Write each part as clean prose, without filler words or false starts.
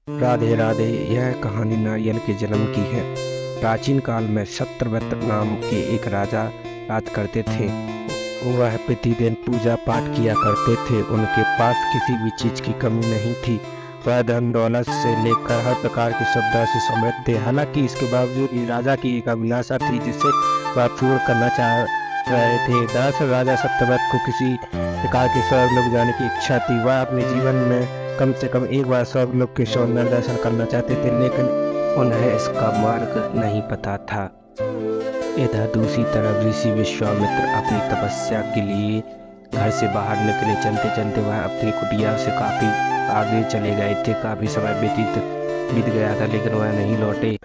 राधे राधे। यह कहानी नारियल के जन्म की है। प्राचीन काल में सत्यव्रत नाम के एक राजा राज करते थे। वह प्रतिदिन पूजा पाठ किया करते थे। उनके पास किसी भी चीज की कमी नहीं थी। वह धन दौलत से लेकर हर प्रकार की सुविधा से समृद्ध थे। हालांकि इसके बावजूद भी राजा की एक अभिलाषा थी जिसे वह पूर्ण करना चाह रहे थे। दरअसल राजा सत्यव्रत को किसी प्रकार के स्वर्गलोक जाने की इच्छा थी। वह अपने जीवन में कम से कम एक बार स्वर्गलोक के सौंदर्य दर्शन करना चाहते थे, लेकिन उन्हें इसका मार्ग नहीं पता था। इधर दूसरी तरफ ऋषि विश्वामित्र अपनी तपस्या के लिए घर से बाहर निकले। चलते चलते वह अपनी कुटिया से काफी आगे चले गए थे। काफी समय बीत गया था, लेकिन वह नहीं लौटे।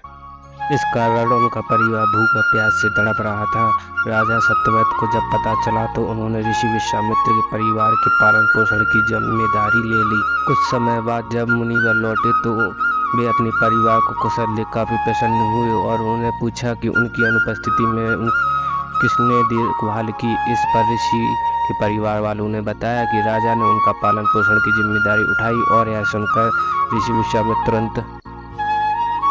इस कारण उनका परिवार भूख और प्यास से तड़प रहा था। राजा सत्यव्रत को जब पता चला तो उन्होंने ऋषि विश्वामित्र के परिवार के पालन पोषण की जिम्मेदारी ले ली। कुछ समय बाद जब मुनिवर लौटे तो वे अपने परिवार को कुशल देख काफी प्रसन्न हुए और उन्होंने पूछा कि उनकी अनुपस्थिति में किसने देखभाल की। इस पर ऋषि के परिवार वालों ने बताया कि राजा ने उनका पालन पोषण की जिम्मेदारी उठाई। और यह सुनकर ऋषि विश्वामित्र तुरंत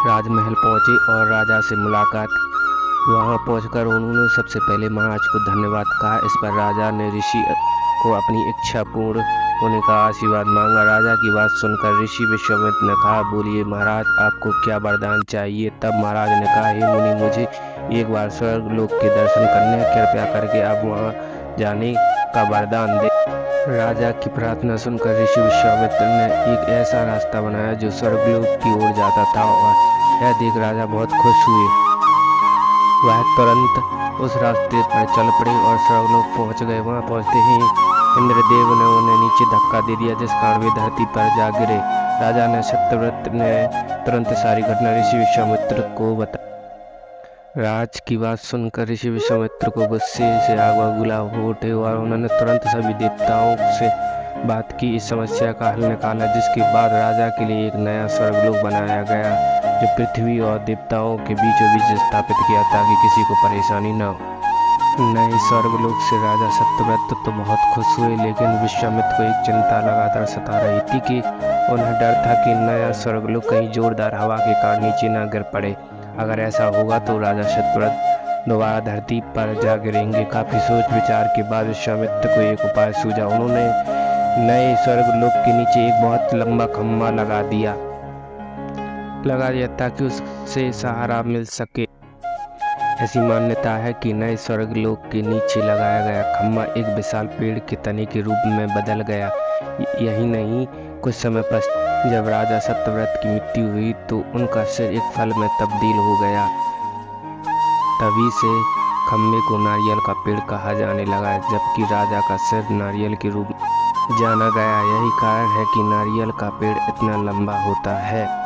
राजमहल पहुंचे और राजा से मुलाकात। वहां पहुंचकर उन्होंने सबसे पहले महाराज को धन्यवाद कहा। इस पर राजा ने ऋषि को अपनी इच्छा पूर्ण होने का आशीर्वाद मांगा। राजा की बात सुनकर ऋषि विश्वामित्र ने कहा, बोलिए महाराज, आपको क्या वरदान चाहिए। तब महाराज ने कहा, हे मुनि, मुझे एक बार स्वर्गलोक के दर्शन करने, कृपया करके आप वहां जाने का वरदान दे। राजा की प्रार्थना सुनकर ऋषि विश्वामित्र ने एक ऐसा रास्ता बनाया जो स्वर्गलोक की ओर जाता था और यह देख राजा बहुत खुश हुए। वह तुरंत उस रास्ते पर चल पड़े और स्वर्गलोक पहुंच गए। वहां पहुंचते ही इंद्रदेव ने उन्हें नीचे धक्का दे दिया, जिस कारण वे धरती पर जा गिरे। राजा ने सत्यव्रत ने तुरंत सारी घटना ऋषि विश्वामित्र को बताई। राज की बात सुनकर ऋषि विश्वामित्र को गुस्से से आग बबूला हो उठे और उन्होंने तुरंत सभी देवताओं से बात की, इस समस्या का हल निकाला। जिसके बाद राजा के लिए एक नया स्वर्गलोक बनाया गया जो पृथ्वी और देवताओं के बीचों बीच स्थापित किया ताकि किसी को परेशानी न हो। नए स्वर्गलोक से राजा सत्यव्रत तो बहुत खुश हुए, लेकिन विश्वामित्र को एक चिंता लगातार सता रही थी कि उन्हें डर था कि नया स्वर्गलोक कहीं जोरदार हवा के कारण नीचे न गिर पड़े। अगर ऐसा होगा तो राजा सत्यव्रत दोबारा धरती पर जा गिरेंगे। काफी सोच विचार के बाद विश्वामित्र को एक उपाय सूझा। उन्होंने नए स्वर्गलोक के नीचे एक बहुत लंबा खम्भा लगा दिया ताकि उससे सहारा मिल सके। ऐसी मान्यता है कि नए स्वर्गलोक के नीचे लगाया गया खम्भा एक विशाल पेड़ के तने के रूप में बदल गया। यही नहीं, कुछ समय पश्चात जब राजा सत्यव्रत की मृत्यु हुई तो उनका सिर एक फल में तब्दील हो गया। तभी से खम्भे को नारियल का पेड़ कहा जाने लगा, जबकि राजा का सिर नारियल के रूप में जाना गया। यही कारण है कि नारियल का पेड़ इतना लंबा होता है।